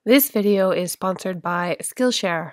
This video is sponsored by Skillshare.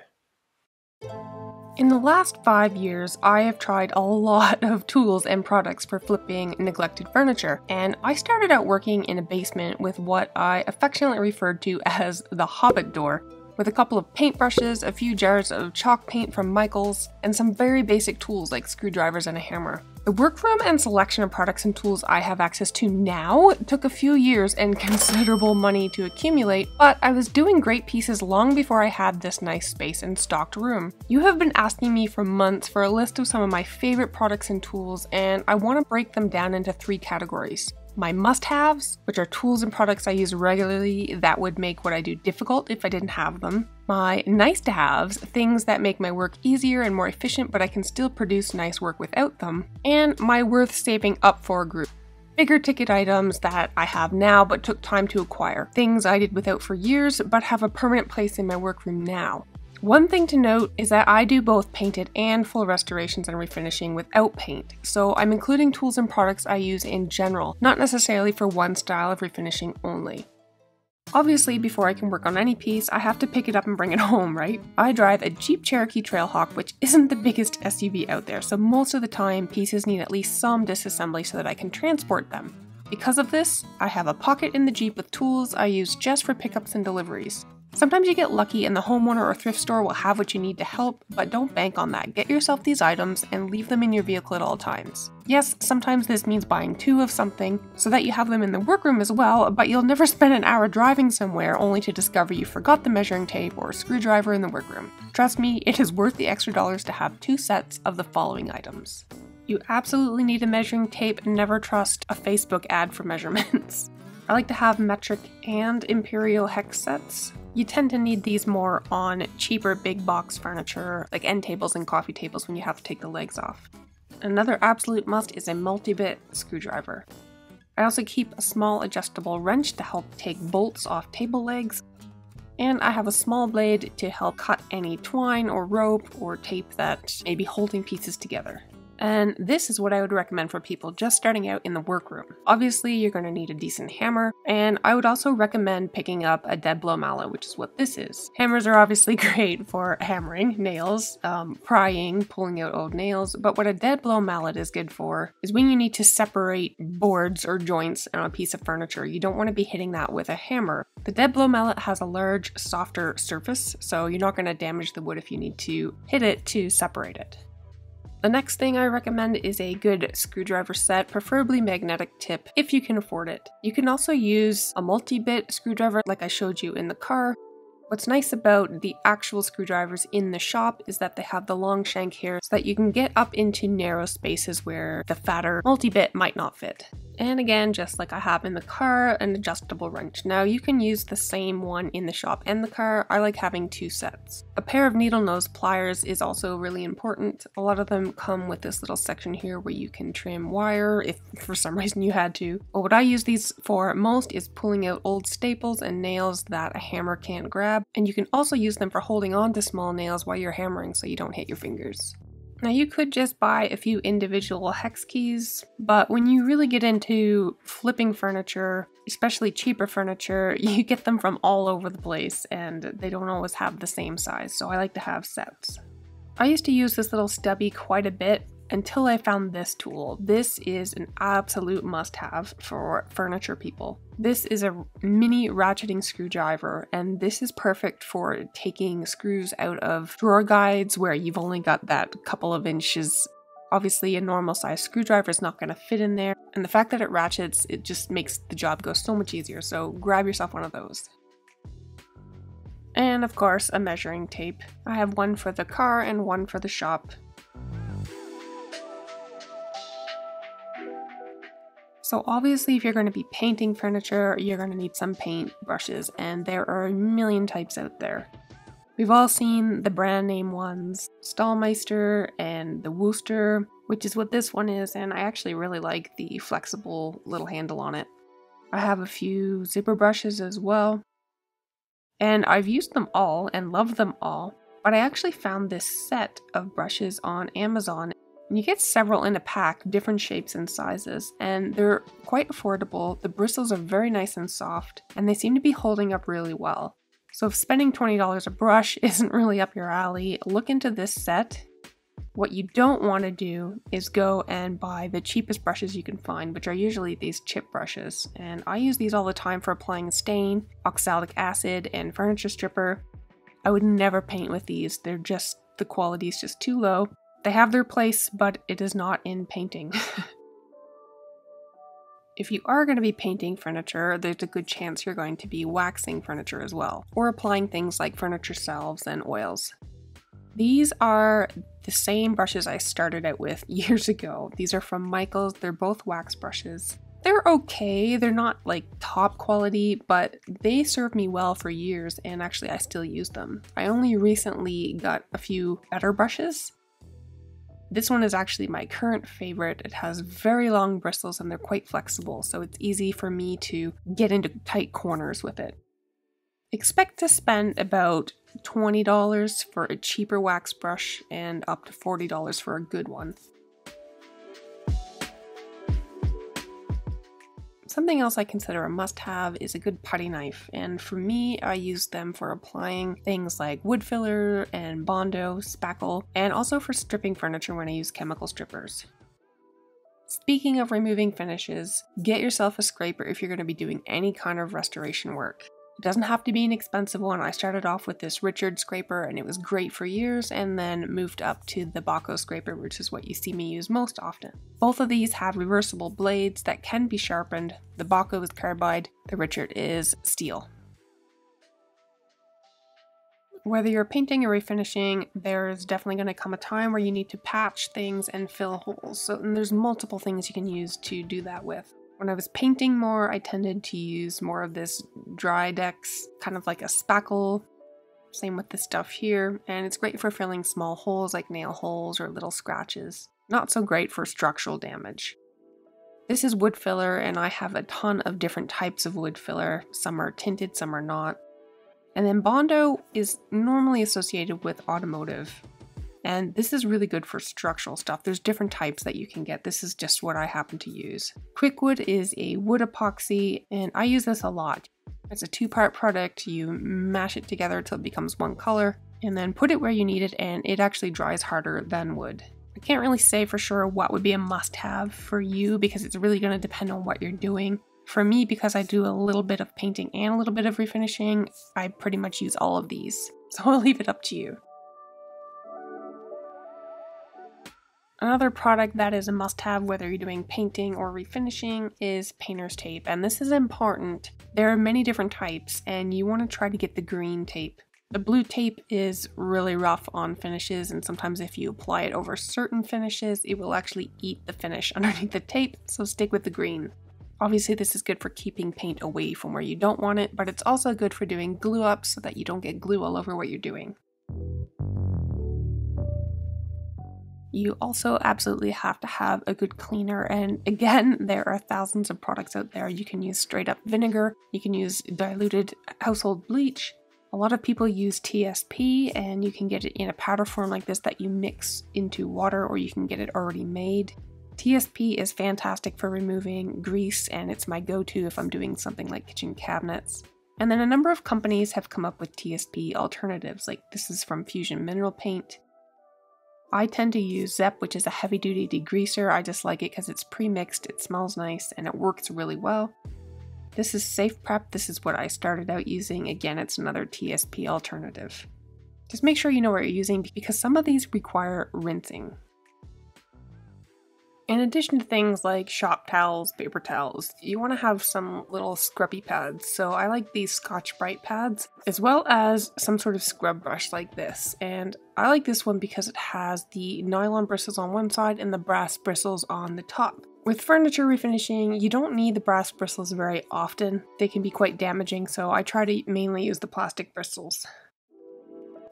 In the last 5 years, I have tried a lot of tools and products for flipping neglected furniture, and I started out working in a basement with what I affectionately referred to as the Hobbit door, with a couple of paintbrushes, a few jars of chalk paint from Michael's, and some very basic tools like screwdrivers and a hammer. The workroom and selection of products and tools I have access to now took a few years and considerable money to accumulate, but I was doing great pieces long before I had this nice space and stocked room. You have been asking me for months for a list of some of my favorite products and tools, and I want to break them down into 3 categories. My must-haves, which are tools and products I use regularly that would make what I do difficult if I didn't have them. My nice-to-haves, things that make my work easier and more efficient but I can still produce nice work without them. And my worth saving up for group. Bigger ticket items that I have now but took time to acquire. Things I did without for years but have a permanent place in my workroom now. One thing to note is that I do both painted and full restorations and refinishing without paint, so I'm including tools and products I use in general, not necessarily for one style of refinishing only. Obviously, before I can work on any piece, I have to pick it up and bring it home, right? I drive a Jeep Cherokee Trailhawk, which isn't the biggest SUV out there, so most of the time pieces need at least some disassembly so that I can transport them. Because of this, I have a pocket in the Jeep with tools I use just for pickups and deliveries. Sometimes you get lucky and the homeowner or thrift store will have what you need to help, but don't bank on that. Get yourself these items and leave them in your vehicle at all times. Yes, sometimes this means buying 2 of something so that you have them in the workroom as well, but you'll never spend an hour driving somewhere only to discover you forgot the measuring tape or screwdriver in the workroom. Trust me, it is worth the extra dollars to have 2 sets of the following items. You absolutely need a measuring tape and never trust a Facebook ad for measurements. I like to have metric and imperial hex sets. You tend to need these more on cheaper big box furniture, like end tables and coffee tables when you have to take the legs off. Another absolute must is a multi-bit screwdriver. I also keep a small adjustable wrench to help take bolts off table legs, and I have a small blade to help cut any twine or rope or tape that may be holding pieces together. And this is what I would recommend for people just starting out in the workroom. Obviously, you're going to need a decent hammer, and I would also recommend picking up a dead blow mallet, which is what this is. Hammers are obviously great for hammering nails, prying, pulling out old nails, but what a dead blow mallet is good for is when you need to separate boards or joints on a piece of furniture. You don't want to be hitting that with a hammer. The dead blow mallet has a large, softer surface, so you're not going to damage the wood if you need to hit it to separate it. The next thing I recommend is a good screwdriver set, preferably magnetic tip if you can afford it. You can also use a multi-bit screwdriver like I showed you in the car. What's nice about the actual screwdrivers in the shop is that they have the long shank here so that you can get up into narrow spaces where the fatter multi-bit might not fit. And again, just like I have in the car, an adjustable wrench. Now you can use the same one in the shop and the car. I like having 2 sets. A pair of needle nose pliers is also really important. A lot of them come with this little section here where you can trim wire if for some reason you had to. But what I use these for most is pulling out old staples and nails that a hammer can't grab. And you can also use them for holding on to small nails while you're hammering so you don't hit your fingers. Now you could just buy a few individual hex keys, but when you really get into flipping furniture, especially cheaper furniture, you get them from all over the place and they don't always have the same size, so I like to have sets. I used to use this little stubby quite a bit until I found this tool. This is an absolute must-have for furniture people. This is a mini ratcheting screwdriver, and this is perfect for taking screws out of drawer guides where you've only got that couple of inches. Obviously, a normal size screwdriver is not going to fit in there, and the fact that it ratchets, it just makes the job go so much easier, so grab yourself one of those. And of course, a measuring tape. I have one for the car and one for the shop. So obviously if you're going to be painting furniture, you're going to need some paint brushes, and there are a million types out there. We've all seen the brand name ones, Staalmeester and the Wooster, which is what this one is, and I actually really like the flexible little handle on it. I have a few Zibra brushes as well, and I've used them all and loved them all, but I actually found this set of brushes on Amazon. And you get several in a pack, different shapes and sizes, and they're quite affordable. The bristles are very nice and soft, and they seem to be holding up really well. So if spending $20 a brush isn't really up your alley, look into this set. What you don't want to do is go and buy the cheapest brushes you can find, which are usually these chip brushes. And I use these all the time for applying stain, oxalic acid, and furniture stripper. I would never paint with these. The quality is just too low. They have their place, but it is not in painting. If you are going to be painting furniture, there's a good chance you're going to be waxing furniture as well, or applying things like furniture salves and oils. These are the same brushes I started out with years ago. These are from Michaels. They're both wax brushes. They're okay. They're not like top quality, but they served me well for years, and actually I still use them. I only recently got a few better brushes. This one is actually my current favorite. It has very long bristles and they're quite flexible, so it's easy for me to get into tight corners with it. Expect to spend about $20 for a cheaper wax brush and up to $40 for a good one. Something else I consider a must-have is a good putty knife, and for me, I use them for applying things like wood filler and Bondo, spackle, and also for stripping furniture when I use chemical strippers. Speaking of removing finishes, get yourself a scraper if you're going to be doing any kind of restoration work. It doesn't have to be an expensive one. I started off with this Richard scraper and it was great for years, and then moved up to the Bahco Scraper, which is what you see me use most often. Both of these have reversible blades that can be sharpened. The Bahco is carbide, the Richard is steel. Whether you're painting or refinishing, there's definitely going to come a time where you need to patch things and fill holes. And there's multiple things you can use to do that with. When I was painting more, I tended to use more of this dry dex, kind of like a spackle. Same with this stuff here, and it's great for filling small holes like nail holes or little scratches. Not so great for structural damage. This is wood filler, and I have a ton of different types of wood filler. Some are tinted, some are not. And then Bondo is normally associated with automotive. And this is really good for structural stuff. There's different types that you can get. This is just what I happen to use. Quickwood is a wood epoxy, and I use this a lot. It's a two-part product. You mash it together until it becomes one color, and then put it where you need it, and it actually dries harder than wood. I can't really say for sure what would be a must-have for you, because it's really going to depend on what you're doing. For me, because I do a little bit of painting and a little bit of refinishing, I pretty much use all of these. So I'll leave it up to you. Another product that is a must-have whether you're doing painting or refinishing is painter's tape, and this is important. There are many different types, and you want to try to get the green tape. The blue tape is really rough on finishes, and sometimes if you apply it over certain finishes, it will actually eat the finish underneath the tape, so stick with the green. Obviously this is good for keeping paint away from where you don't want it, but it's also good for doing glue ups so that you don't get glue all over what you're doing. You also absolutely have to have a good cleaner, and again, there are thousands of products out there. You can use straight up vinegar, you can use diluted household bleach. A lot of people use TSP, and you can get it in a powder form like this that you mix into water, or you can get it already made. TSP is fantastic for removing grease, and it's my go-to if I'm doing something like kitchen cabinets. And then a number of companies have come up with TSP alternatives, like this is from Fusion Mineral Paint. I tend to use Zep, which is a heavy-duty degreaser. I just like it because it's pre-mixed, it smells nice, and it works really well. This is Safe Prep. This is what I started out using. Again, it's another TSP alternative. Just make sure you know what you're using because some of these require rinsing. In addition to things like shop towels, paper towels, you want to have some little scrubby pads. So I like these Scotchbrite pads, as well as some sort of scrub brush like this. And I like this one because it has the nylon bristles on one side and the brass bristles on the top. With furniture refinishing, you don't need the brass bristles very often. They can be quite damaging, so I try to mainly use the plastic bristles.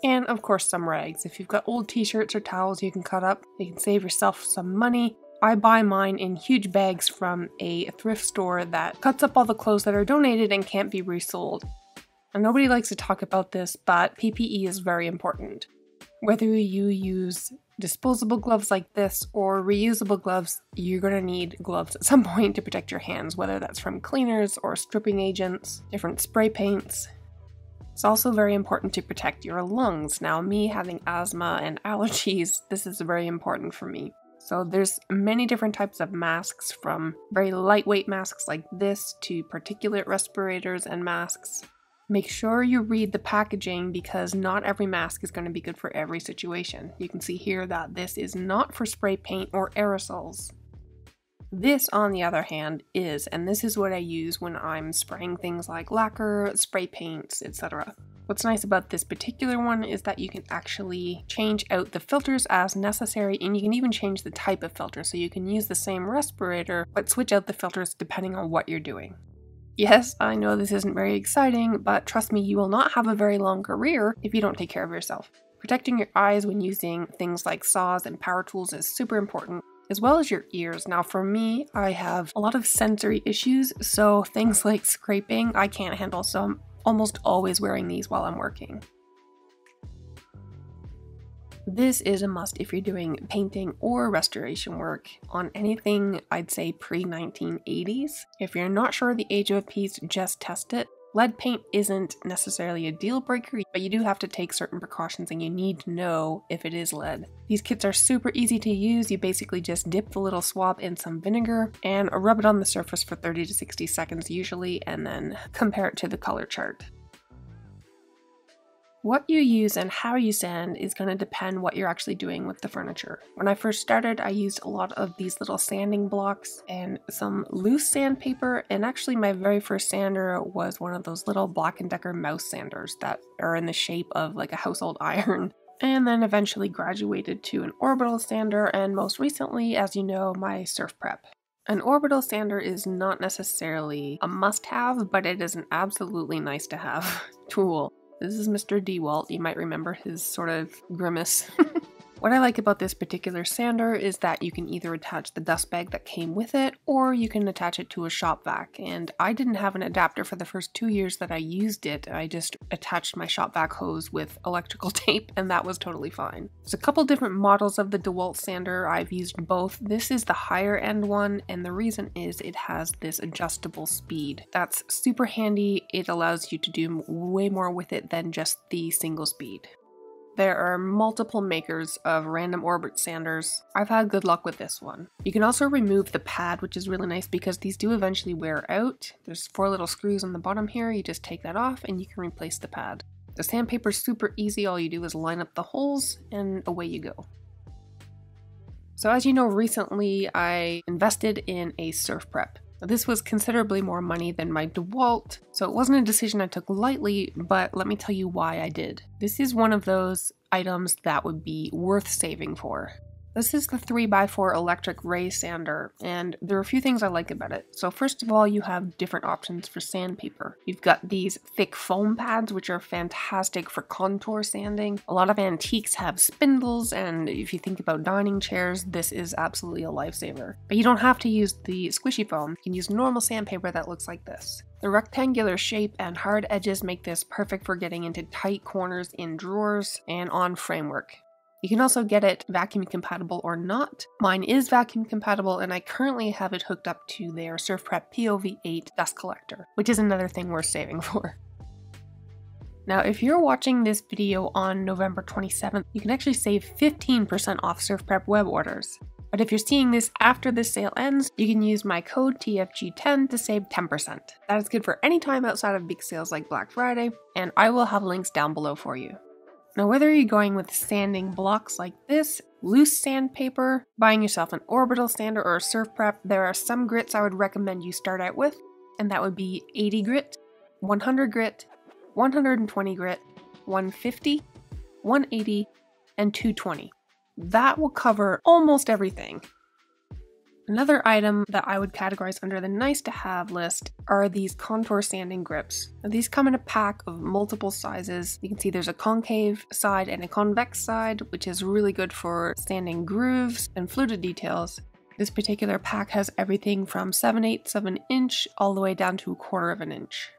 And of course some rags. If you've got old t-shirts or towels you can cut up, you can save yourself some money. I buy mine in huge bags from a thrift store that cuts up all the clothes that are donated and can't be resold. And nobody likes to talk about this, but PPE is very important. Whether you use disposable gloves like this or reusable gloves, you're going to need gloves at some point to protect your hands, whether that's from cleaners or stripping agents, different spray paints. It's also very important to protect your lungs. Now, me having asthma and allergies, this is very important for me. So there's many different types of masks, from very lightweight masks like this to particulate respirators and masks. Make sure you read the packaging because not every mask is going to be good for every situation. You can see here that this is not for spray paint or aerosols. This, on the other hand, is, and this is what I use when I'm spraying things like lacquer, spray paints, etc. What's nice about this particular one is that you can actually change out the filters as necessary, and you can even change the type of filter, so you can use the same respirator but switch out the filters depending on what you're doing. Yes, I know this isn't very exciting, but trust me, you will not have a very long career if you don't take care of yourself. Protecting your eyes when using things like saws and power tools is super important, as well as your ears. Now for me, I have a lot of sensory issues, so things like scraping I can't handle, so I'm almost always wearing these while I'm working. This is a must if you're doing painting or restoration work on anything I'd say pre-1980s. If you're not sure the age of a piece, just test it. Lead paint isn't necessarily a deal breaker, but you do have to take certain precautions and you need to know if it is lead. These kits are super easy to use. You basically just dip the little swab in some vinegar and rub it on the surface for 30 to 60 seconds usually, and then compare it to the color chart. What you use and how you sand is going to depend what you're actually doing with the furniture. When I first started, I used a lot of these little sanding blocks and some loose sandpaper, and actually my very first sander was one of those little Black & Decker mouse sanders that are in the shape of like a household iron, and then eventually graduated to an orbital sander, and most recently, as you know, my surf prep. An orbital sander is not necessarily a must-have, but it is an absolutely nice to have tool. This is Mr. DeWalt. You might remember his sort of grimace. What I like about this particular sander is that you can either attach the dust bag that came with it, or you can attach it to a shop vac. And I didn't have an adapter for the first 2 years that I used it. I just attached my shop vac hose with electrical tape, and that was totally fine. There's a couple different models of the DeWalt sander. I've used both. This is the higher end one, and the reason is it has this adjustable speed. That's super handy. It allows you to do way more with it than just the single speed. There are multiple makers of random orbit sanders. I've had good luck with this one. You can also remove the pad, which is really nice because these do eventually wear out. There's 4 little screws on the bottom here. You just take that off and you can replace the pad. The sandpaper is super easy. All you do is line up the holes and away you go. So as you know, recently I invested in a surf prep. This was considerably more money than my DeWalt, so it wasn't a decision I took lightly, but let me tell you why I did. This is one of those items that would be worth saving for. This is the 3x4 electric ray sander, and there are a few things I like about it. So first of all, you have different options for sandpaper. You've got these thick foam pads, which are fantastic for contour sanding. A lot of antiques have spindles, and if you think about dining chairs, this is absolutely a lifesaver. But you don't have to use the squishy foam. You can use normal sandpaper that looks like this. The rectangular shape and hard edges make this perfect for getting into tight corners in drawers and on framework. You can also get it vacuum compatible or not. Mine is vacuum compatible, and I currently have it hooked up to their Surf Prep POV8 dust collector, which is another thing worth saving for. Now, if you're watching this video on November 27th, you can actually save 15% off Surf Prep web orders. But if you're seeing this after this sale ends, you can use my code TFG10 to save 10%. That is good for any time outside of big sales like Black Friday, and I will have links down below for you. Now, whether you're going with sanding blocks like this, loose sandpaper, buying yourself an orbital sander or a surf prep, there are some grits I would recommend you start out with, and that would be 80 grit, 100 grit, 120 grit, 150, 180, and 220. That will cover almost everything. Another item that I would categorize under the nice to have list are these contour sanding grips. Now, these come in a pack of multiple sizes. You can see there's a concave side and a convex side, which is really good for sanding grooves and fluted details. This particular pack has everything from 7/8 of an inch all the way down to 1/4 of an inch.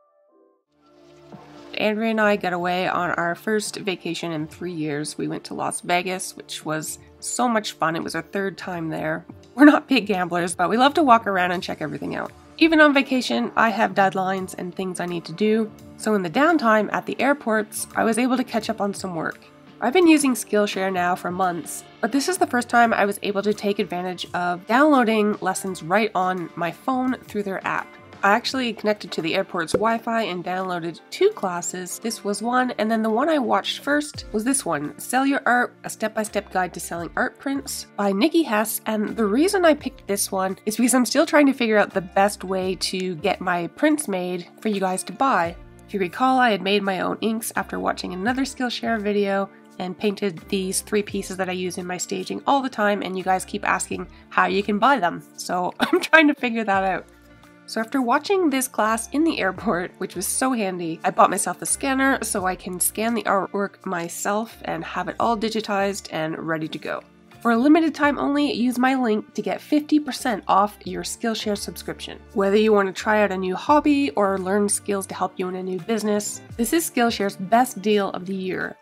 Andrea and I got away on our first vacation in 3 years. We went to Las Vegas, which was so much fun. It was our 3rd time there. We're not big gamblers, but we love to walk around and check everything out. Even on vacation, I have deadlines and things I need to do, so in the downtime at the airports, I was able to catch up on some work. I've been using Skillshare now for months, but this is the first time I was able to take advantage of downloading lessons right on my phone through their app. I actually connected to the airport's Wi-Fi and downloaded 2 classes. This was one, and then the one I watched first was this one, Sell Your Art, a step-by-step guide to selling art prints by Nikki Hess. And the reason I picked this one is because I'm still trying to figure out the best way to get my prints made for you guys to buy. If you recall, I had made my own inks after watching another Skillshare video and painted these 3 pieces that I use in my staging all the time, and you guys keep asking how you can buy them. So I'm trying to figure that out. So after watching this class in the airport, which was so handy, I bought myself a scanner so I can scan the artwork myself and have it all digitized and ready to go. For a limited time only, use my link to get 50% off your Skillshare subscription. Whether you want to try out a new hobby or learn skills to help you in a new business, this is Skillshare's best deal of the year.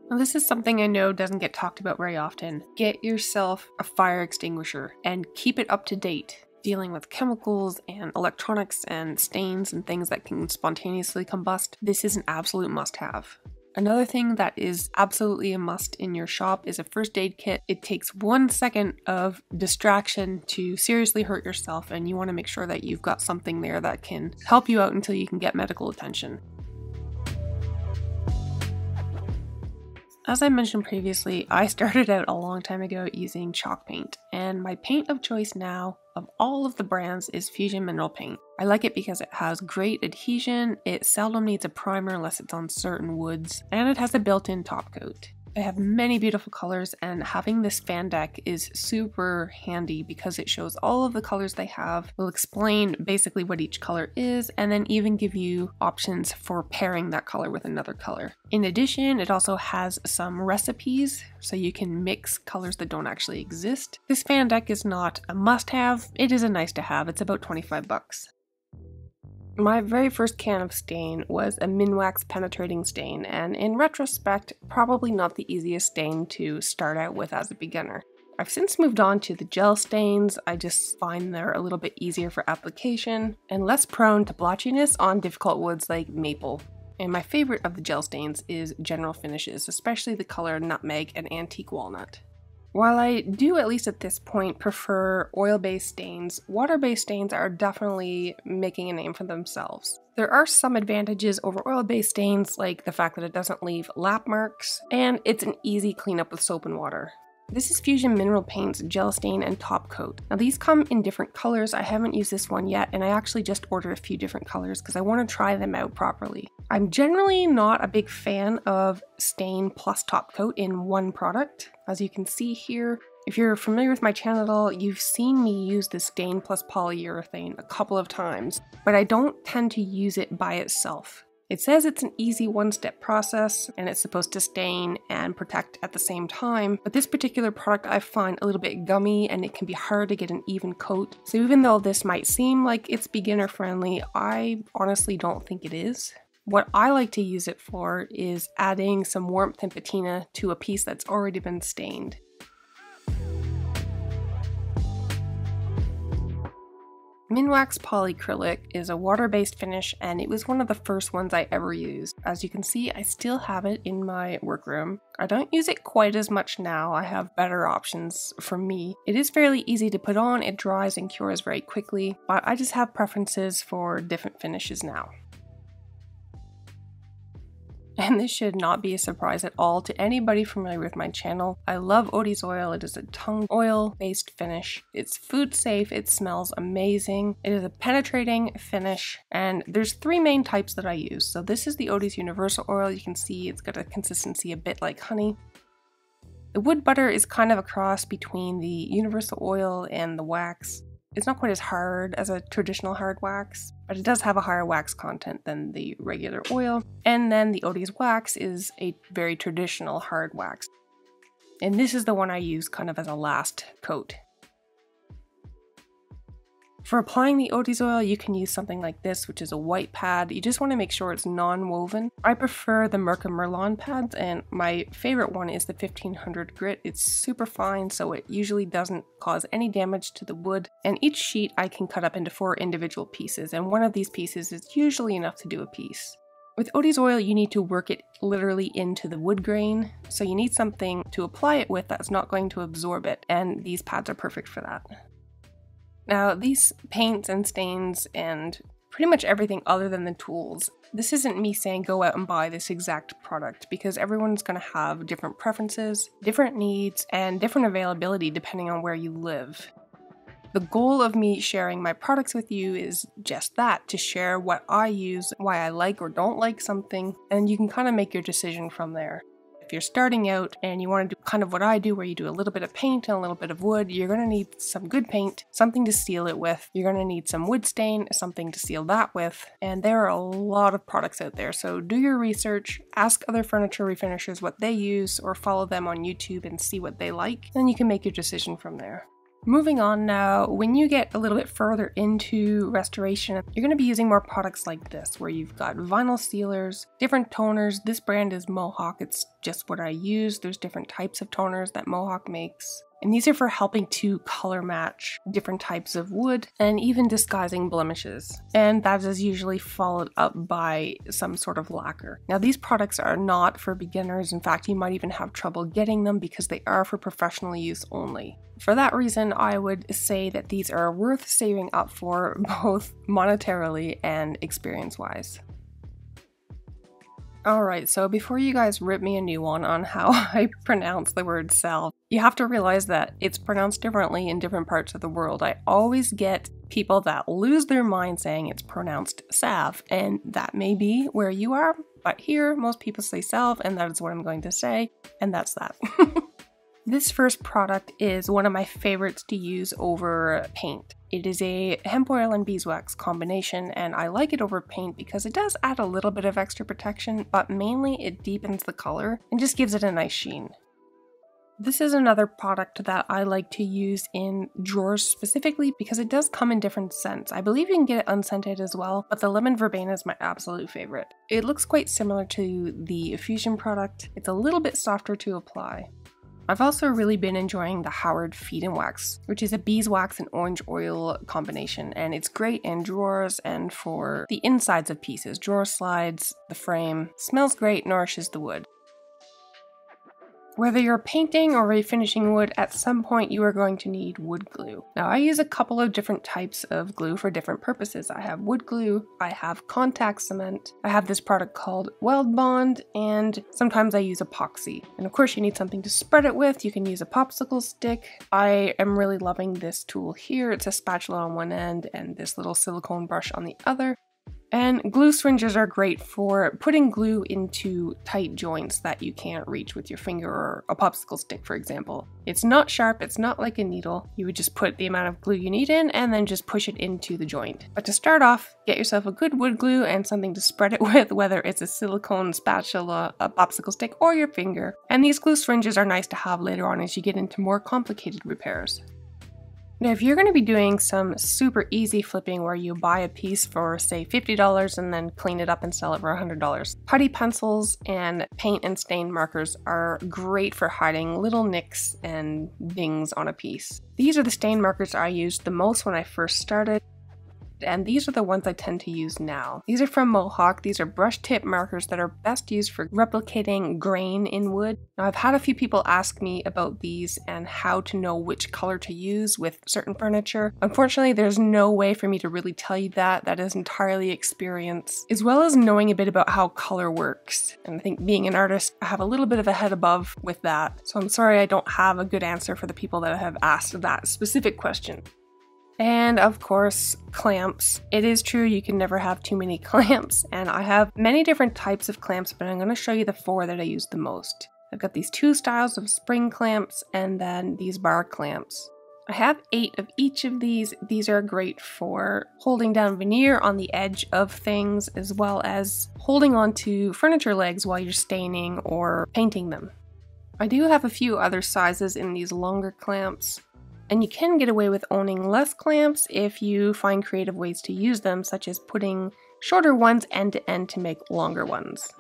Now, this is something I know doesn't get talked about very often. Get yourself a fire extinguisher and keep it up to date. Dealing with chemicals and electronics and stains and things that can spontaneously combust, this is an absolute must-have. Another thing that is absolutely a must in your shop is a first aid kit. It takes 1 second of distraction to seriously hurt yourself, and you want to make sure that you've got something there that can help you out until you can get medical attention. As I mentioned previously, I started out a long time ago using chalk paint, and my paint of choice now of all of the brands is Fusion Mineral Paint. I like it because it has great adhesion, it seldom needs a primer unless it's on certain woods, and it has a built-in top coat. I have many beautiful colors, and having this fan deck is super handy because it shows all of the colors they have, will explain basically what each color is, and then even give you options for pairing that color with another color. In addition, it also has some recipes so you can mix colors that don't actually exist. This fan deck is not a must-have, it is a nice to have. It's about 25 bucks. My very first can of stain was a Minwax penetrating stain, and in retrospect, probably not the easiest stain to start out with as a beginner. I've since moved on to the gel stains. I just find they're a little bit easier for application and less prone to blotchiness on difficult woods like maple. And my favorite of the gel stains is General Finishes, especially the color Nutmeg and Antique Walnut. While I do, at least at this point, prefer oil-based stains, water-based stains are definitely making a name for themselves. There are some advantages over oil-based stains, like the fact that it doesn't leave lap marks, and it's an easy cleanup with soap and water. This is Fusion Mineral Paint's Gel Stain and Top Coat. Now these come in different colors. I haven't used this one yet, and I actually just ordered a few different colors because I want to try them out properly. I'm generally not a big fan of stain plus top coat in one product. As you can see here, if you're familiar with my channel, you've seen me use the stain plus polyurethane a couple of times, but I don't tend to use it by itself. It says it's an easy one-step process and it's supposed to stain and protect at the same time, but this particular product I find a little bit gummy and it can be hard to get an even coat. So even though this might seem like it's beginner friendly, I honestly don't think it is. What I like to use it for is adding some warmth and patina to a piece that's already been stained. Minwax Polycrylic is a water-based finish, and it was one of the first ones I ever used. As you can see, I still have it in my workroom. I don't use it quite as much now. I have better options for me. It is fairly easy to put on, it dries and cures very quickly, but I just have preferences for different finishes now. And this should not be a surprise at all to anybody familiar with my channel. I love Odie's oil. It is a tongue oil based finish. It's food safe, it smells amazing. It is a penetrating finish, and there's 3 main types that I use. So this is the Odie's Universal Oil. You can see it's got a consistency a bit like honey. The wood butter is kind of a cross between the Universal Oil and the wax. It's not quite as hard as a traditional hard wax, but it does have a higher wax content than the regular oil. And then the Odie's wax is a very traditional hard wax. And this is the one I use kind of as a last coat. For applying the Otis oil, you can use something like this, which is a white pad. You just want to make sure it's non-woven. I prefer the Merca Merlon pads, and my favorite one is the 1500 grit. It's super fine, so it usually doesn't cause any damage to the wood. And each sheet I can cut up into 4 individual pieces, and one of these pieces is usually enough to do a piece. With Otis oil, you need to work it literally into the wood grain, so you need something to apply it with that's not going to absorb it, and these pads are perfect for that. Now, these paints and stains and pretty much everything other than the tools, this isn't me saying go out and buy this exact product, because everyone's going to have different preferences, different needs, and different availability depending on where you live. The goal of me sharing my products with you is just that, to share what I use, why I like or don't like something, and you can kind of make your decision from there. If you're starting out and you want to do kind of what I do, where you do a little bit of paint and a little bit of wood, you're going to need some good paint, something to seal it with. You're going to need some wood stain, something to seal that with, and there are a lot of products out there. So do your research, ask other furniture refinishers what they use, or follow them on YouTube and see what they like. Then you can make your decision from there. Moving on now, when you get a little bit further into restoration, you're going to be using more products like this, where you've got vinyl sealers, different toners. This brand is Mohawk, it's just what I use. There's different types of toners that Mohawk makes. And these are for helping to color match different types of wood and even disguising blemishes. And that is usually followed up by some sort of lacquer. Now, these products are not for beginners. In fact, you might even have trouble getting them because they are for professional use only. For that reason, I would say that these are worth saving up for, both monetarily and experience-wise. Alright, so before you guys rip me a new one on how I pronounce the word salve, you have to realize that it's pronounced differently in different parts of the world. I always get people that lose their mind saying it's pronounced salve, and that may be where you are, but here most people say salve, and that is what I'm going to say, and that's that. This first product is one of my favorites to use over paint. It is a hemp oil and beeswax combination, and I like it over paint because it does add a little bit of extra protection, but mainly it deepens the color and just gives it a nice sheen. This is another product that I like to use in drawers specifically because it does come in different scents. I believe you can get it unscented as well, but the lemon verbena is my absolute favorite. It looks quite similar to the Fusion product. It's a little bit softer to apply. I've also really been enjoying the Howard Feed and Wax, which is a beeswax and orange oil combination, and it's great in drawers and for the insides of pieces, drawer slides, the frame. Smells great, nourishes the wood. Whether you're painting or refinishing wood, at some point you are going to need wood glue. Now, I use a couple of different types of glue for different purposes. I have wood glue, I have contact cement, I have this product called Weld Bond, and sometimes I use epoxy. And of course you need something to spread it with. You can use a popsicle stick. I am really loving this tool here. It's a spatula on one end and this little silicone brush on the other. And glue syringes are great for putting glue into tight joints that you can't reach with your finger or a popsicle stick, for example. It's not sharp, it's not like a needle. You would just put the amount of glue you need in and then just push it into the joint. But to start off, get yourself a good wood glue and something to spread it with, whether it's a silicone spatula, a popsicle stick, or your finger. And these glue syringes are nice to have later on as you get into more complicated repairs. Now, if you're going to be doing some super easy flipping where you buy a piece for, say, $50 and then clean it up and sell it for $100, putty pencils and paint and stain markers are great for hiding little nicks and dings on a piece. These are the stain markers I used the most when I first started, and these are the ones I tend to use now. These are from Mohawk. These are brush tip markers that are best used for replicating grain in wood. Now, I've had a few people ask me about these and how to know which color to use with certain furniture. Unfortunately, there's no way for me to really tell you that. That is entirely experience, as well as knowing a bit about how color works. And I think being an artist, I have a little bit of a head above with that. So I'm sorry I don't have a good answer for the people that have asked that specific question. And of course, clamps. It is true you can never have too many clamps, and I have many different types of clamps, but I'm going to show you the 4 that I use the most. I've got these 2 styles of spring clamps and then these bar clamps. I have 8 of each of these. These are great for holding down veneer on the edge of things, as well as holding onto furniture legs while you're staining or painting them. I do have a few other sizes in these longer clamps. And you can get away with owning less clamps if you find creative ways to use them, such as putting shorter ones end to end to make longer ones.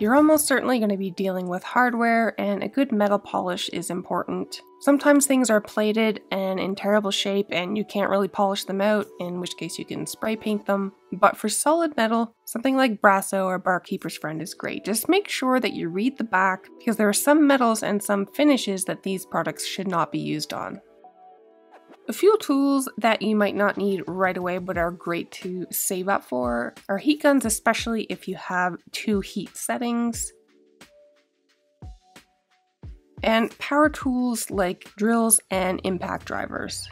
You're almost certainly going to be dealing with hardware, and a good metal polish is important. Sometimes things are plated and in terrible shape and you can't really polish them out, in which case you can spray paint them. But for solid metal, something like Brasso or Barkeeper's Friend is great. Just make sure that you read the back, because there are some metals and some finishes that these products should not be used on. A few tools that you might not need right away but are great to save up for are heat guns, especially if you have 2 heat settings. And power tools like drills and impact drivers.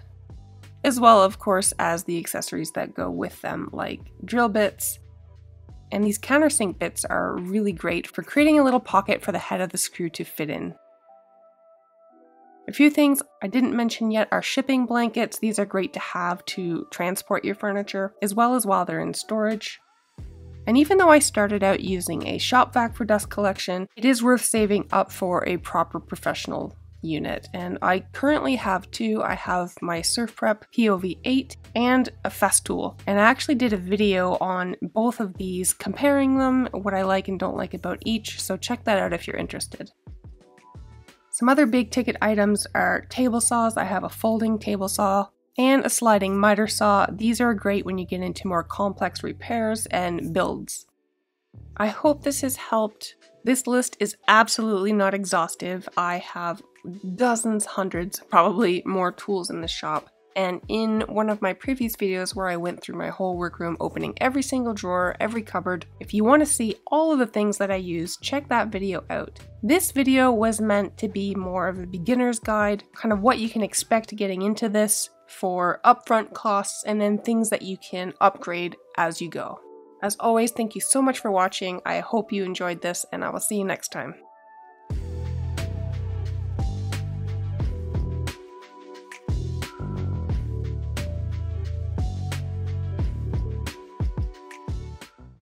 As well, of course, as the accessories that go with them, like drill bits. And these countersink bits are really great for creating a little pocket for the head of the screw to fit in. A few things I didn't mention yet are shipping blankets. These are great to have to transport your furniture, as well as while they're in storage. And even though I started out using a shop vac for dust collection, it is worth saving up for a proper professional unit. And I currently have 2. I have my Surf Prep POV 8 and a Festool. And I actually did a video on both of these, comparing them, what I like and don't like about each, so check that out if you're interested. Some other big ticket items are table saws. I have a folding table saw and a sliding miter saw. These are great when you get into more complex repairs and builds. I hope this has helped. This list is absolutely not exhaustive. I have dozens, hundreds, probably more tools in the shop. And in one of my previous videos where I went through my whole workroom, opening every single drawer, every cupboard, if you want to see all of the things that I use, check that video out. This video was meant to be more of a beginner's guide, kind of what you can expect getting into this for upfront costs, and then things that you can upgrade as you go. As always, thank you so much for watching. I hope you enjoyed this, and I will see you next time.